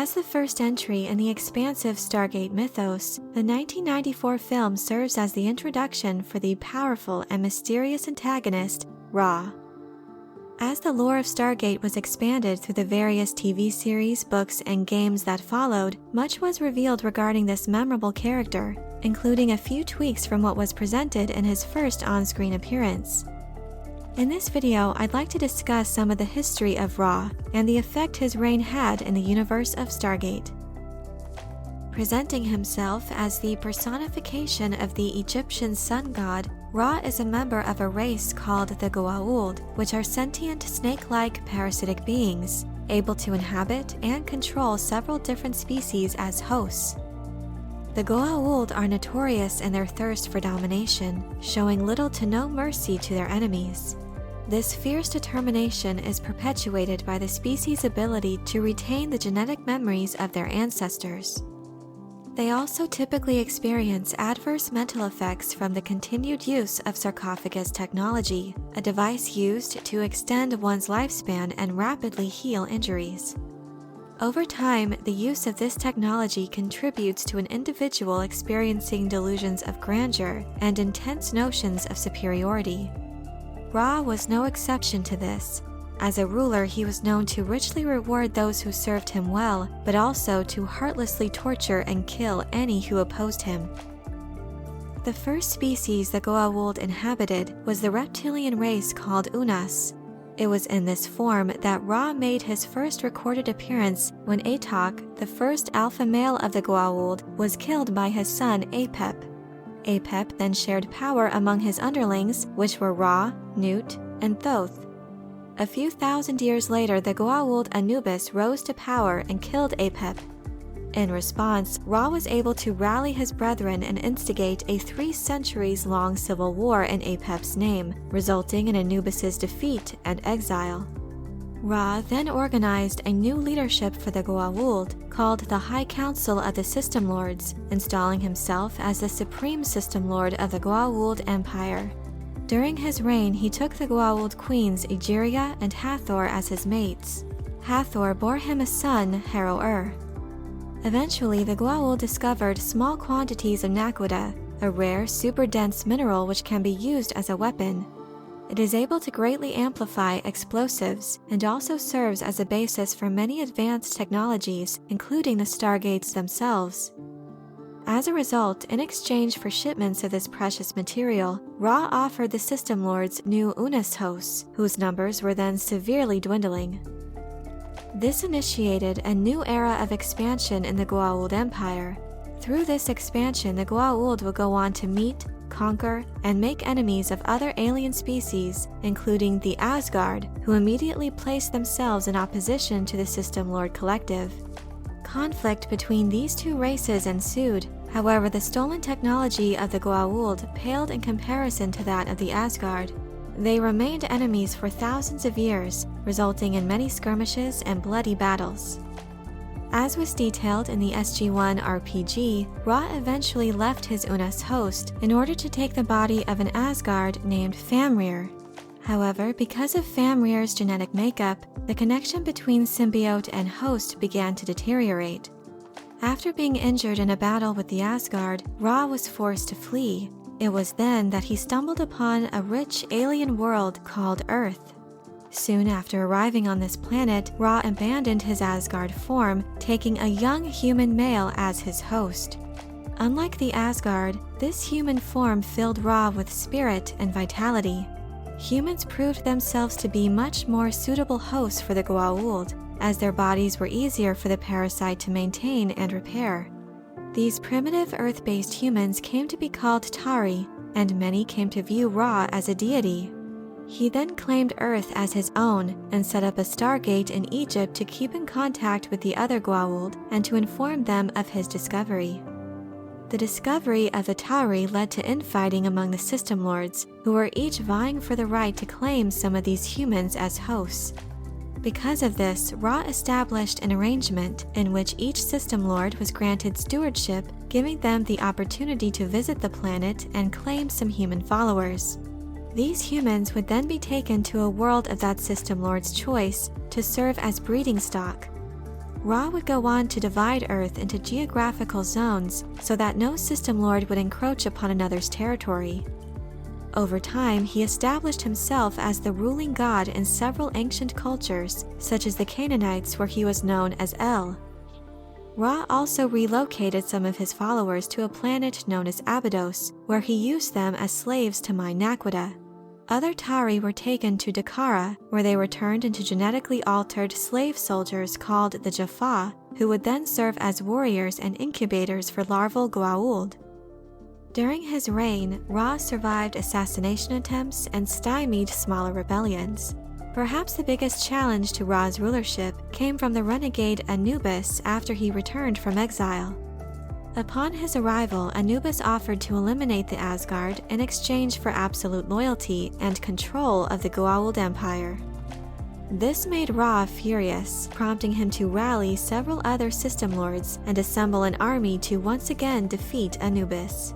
As the first entry in the expansive Stargate mythos, the 1994 film serves as the introduction for the powerful and mysterious antagonist, Ra. As the lore of Stargate was expanded through the various TV series, books, and games that followed, much was revealed regarding this memorable character, including a few tweaks from what was presented in his first on-screen appearance. In this video, I'd like to discuss some of the history of Ra and the effect his reign had in the universe of Stargate. Presenting himself as the personification of the Egyptian sun god, Ra is a member of a race called the Goa'uld, which are sentient snake-like parasitic beings, able to inhabit and control several different species as hosts. The Goa'uld are notorious in their thirst for domination, showing little to no mercy to their enemies. This fierce determination is perpetuated by the species' ability to retain the genetic memories of their ancestors. They also typically experience adverse mental effects from the continued use of sarcophagus technology, a device used to extend one's lifespan and rapidly heal injuries. Over time, the use of this technology contributes to an individual experiencing delusions of grandeur and intense notions of superiority. Ra was no exception to this. As a ruler, he was known to richly reward those who served him well, but also to heartlessly torture and kill any who opposed him. The first species the Goa'uld inhabited was the reptilian race called Unas. It was in this form that Ra made his first recorded appearance when Atok, the first alpha male of the Goa'uld, was killed by his son Apep. Apep then shared power among his underlings, which were Ra, Nut, and Thoth. A few thousand years later, the Goa'uld Anubis rose to power and killed Apep. In response, Ra was able to rally his brethren and instigate a 3 centuries-long civil war in Apep's name, resulting in Anubis's defeat and exile. Ra then organized a new leadership for the Goa'uld, called the High Council of the System Lords, installing himself as the supreme System Lord of the Goa'uld Empire. During his reign, he took the Goa'uld queens Egeria and Hathor as his mates. Hathor bore him a son, Harrow-ur. Eventually, the Goa'uld discovered small quantities of naquadah, a rare, super-dense mineral which can be used as a weapon. It is able to greatly amplify explosives and also serves as a basis for many advanced technologies, including the Stargates themselves. As a result, in exchange for shipments of this precious material, Ra offered the System Lords new Unas hosts, whose numbers were then severely dwindling. This initiated a new era of expansion in the Goa'uld Empire. Through this expansion, the Goa'uld would go on to meet, conquer, and make enemies of other alien species, including the Asgard, who immediately placed themselves in opposition to the System Lord Collective. Conflict between these two races ensued. However, the stolen technology of the Goa'uld paled in comparison to that of the Asgard. They remained enemies for thousands of years, resulting in many skirmishes and bloody battles. As was detailed in the SG-1 RPG, Ra eventually left his Unas host in order to take the body of an Asgard named Famrir. However, because of Famrir's genetic makeup, the connection between symbiote and host began to deteriorate. After being injured in a battle with the Asgard, Ra was forced to flee. It was then that he stumbled upon a rich alien world called Earth. Soon after arriving on this planet, Ra abandoned his Asgard form, taking a young human male as his host. Unlike the Asgard, this human form filled Ra with spirit and vitality. Humans proved themselves to be much more suitable hosts for the Goa'uld, as their bodies were easier for the parasite to maintain and repair. These primitive Earth-based humans came to be called Tari, and many came to view Ra as a deity. He then claimed Earth as his own and set up a Stargate in Egypt to keep in contact with the other Goa'uld and to inform them of his discovery. The discovery of the Tari led to infighting among the System Lords, who were each vying for the right to claim some of these humans as hosts. Because of this, Ra established an arrangement in which each System Lord was granted stewardship, giving them the opportunity to visit the planet and claim some human followers. These humans would then be taken to a world of that System Lord's choice to serve as breeding stock. Ra would go on to divide Earth into geographical zones so that no system lord would encroach upon another's territory. Over time, he established himself as the ruling god in several ancient cultures, such as the Canaanites, where he was known as El. Ra also relocated some of his followers to a planet known as Abydos, where he used them as slaves to mine naquadah. Other Tari were taken to Dakara, where they were turned into genetically altered slave soldiers called the Jaffa, who would then serve as warriors and incubators for larval Goa'uld. During his reign, Ra survived assassination attempts and stymied smaller rebellions. Perhaps the biggest challenge to Ra's rulership came from the renegade Anubis after he returned from exile. Upon his arrival, Anubis offered to eliminate the Asgard in exchange for absolute loyalty and control of the Goa'uld Empire. This made Ra furious, prompting him to rally several other system lords and assemble an army to once again defeat Anubis.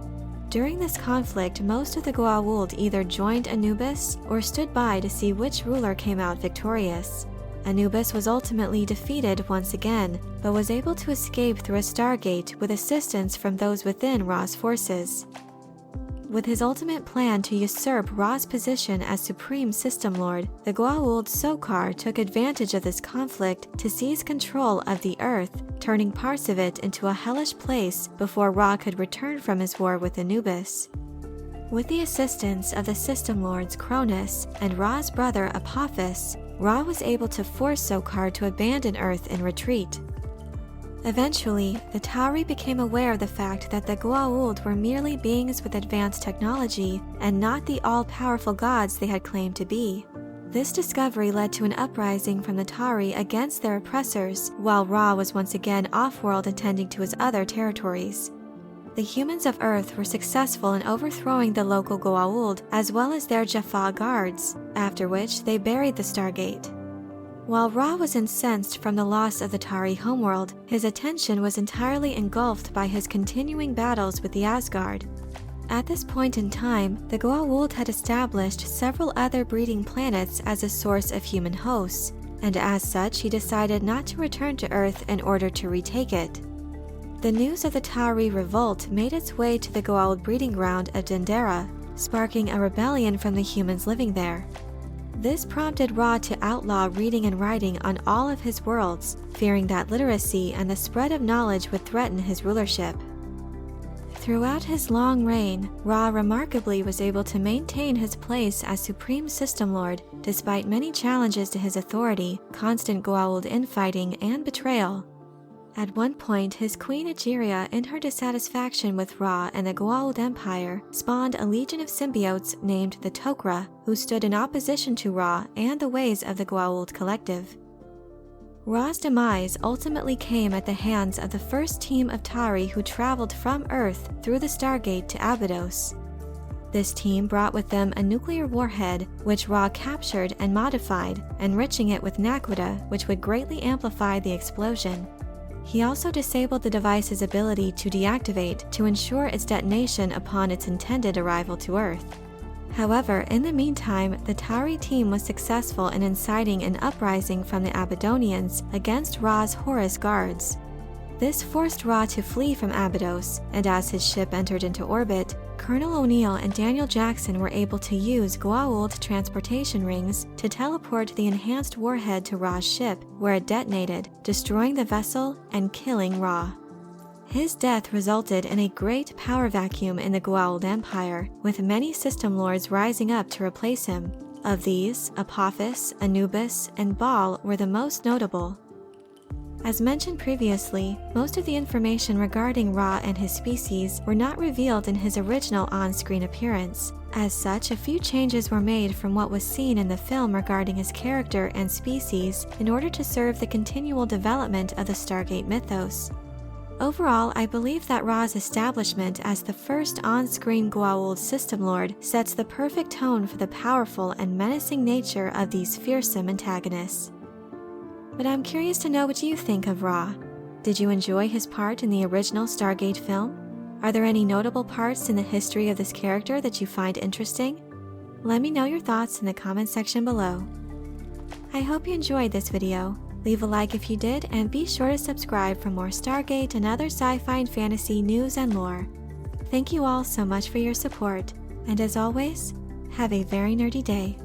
During this conflict, most of the Goa'uld either joined Anubis or stood by to see which ruler came out victorious. Anubis was ultimately defeated once again, but was able to escape through a Stargate with assistance from those within Ra's forces. With his ultimate plan to usurp Ra's position as Supreme System Lord, the Goa'uld Sokar took advantage of this conflict to seize control of the Earth, turning parts of it into a hellish place before Ra could return from his war with Anubis. With the assistance of the System Lords Cronus and Ra's brother Apophis, Ra was able to force Sokar to abandon Earth in retreat. Eventually, the Tauri became aware of the fact that the Goa'uld were merely beings with advanced technology and not the all-powerful gods they had claimed to be. This discovery led to an uprising from the Tauri against their oppressors, while Ra was once again off-world attending to his other territories. The humans of Earth were successful in overthrowing the local Goa'uld as well as their Jaffa guards, after which they buried the Stargate. While Ra was incensed from the loss of the Tari homeworld, his attention was entirely engulfed by his continuing battles with the Asgard. At this point in time, the Goa'uld had established several other breeding planets as a source of human hosts, and as such he decided not to return to Earth in order to retake it. The news of the Tauri revolt made its way to the Goa'uld breeding ground of Dendera, sparking a rebellion from the humans living there. This prompted Ra to outlaw reading and writing on all of his worlds, fearing that literacy and the spread of knowledge would threaten his rulership. Throughout his long reign, Ra remarkably was able to maintain his place as Supreme System Lord despite many challenges to his authority, constant Goa'uld infighting, and betrayal. At one point, his queen Egeria, in her dissatisfaction with Ra and the Goa'uld Empire, spawned a legion of symbiotes named the Tok'ra, who stood in opposition to Ra and the ways of the Goa'uld collective. Ra's demise ultimately came at the hands of the first team of Tari who traveled from Earth through the Stargate to Abydos. This team brought with them a nuclear warhead, which Ra captured and modified, enriching it with naquadah, which would greatly amplify the explosion. He also disabled the device's ability to deactivate to ensure its detonation upon its intended arrival to Earth. However, in the meantime, the Tari team was successful in inciting an uprising from the Abydonians against Ra's Horus guards. This forced Ra to flee from Abydos, and as his ship entered into orbit, Colonel O'Neill and Daniel Jackson were able to use Goa'uld transportation rings to teleport the enhanced warhead to Ra's ship, where it detonated, destroying the vessel and killing Ra. His death resulted in a great power vacuum in the Goa'uld Empire, with many system lords rising up to replace him. Of these, Apophis, Anubis, and Baal were the most notable. As mentioned previously, most of the information regarding Ra and his species were not revealed in his original on-screen appearance. As such, a few changes were made from what was seen in the film regarding his character and species in order to serve the continual development of the Stargate mythos. Overall, I believe that Ra's establishment as the first on-screen Goa'uld system lord sets the perfect tone for the powerful and menacing nature of these fearsome antagonists. But I'm curious to know what you think of Ra. Did you enjoy his part in the original Stargate film? Are there any notable parts in the history of this character that you find interesting? Let me know your thoughts in the comment section below. I hope you enjoyed this video. Leave a like if you did, and be sure to subscribe for more Stargate and other sci-fi and fantasy news and lore. Thank you all so much for your support, and as always, have a very nerdy day.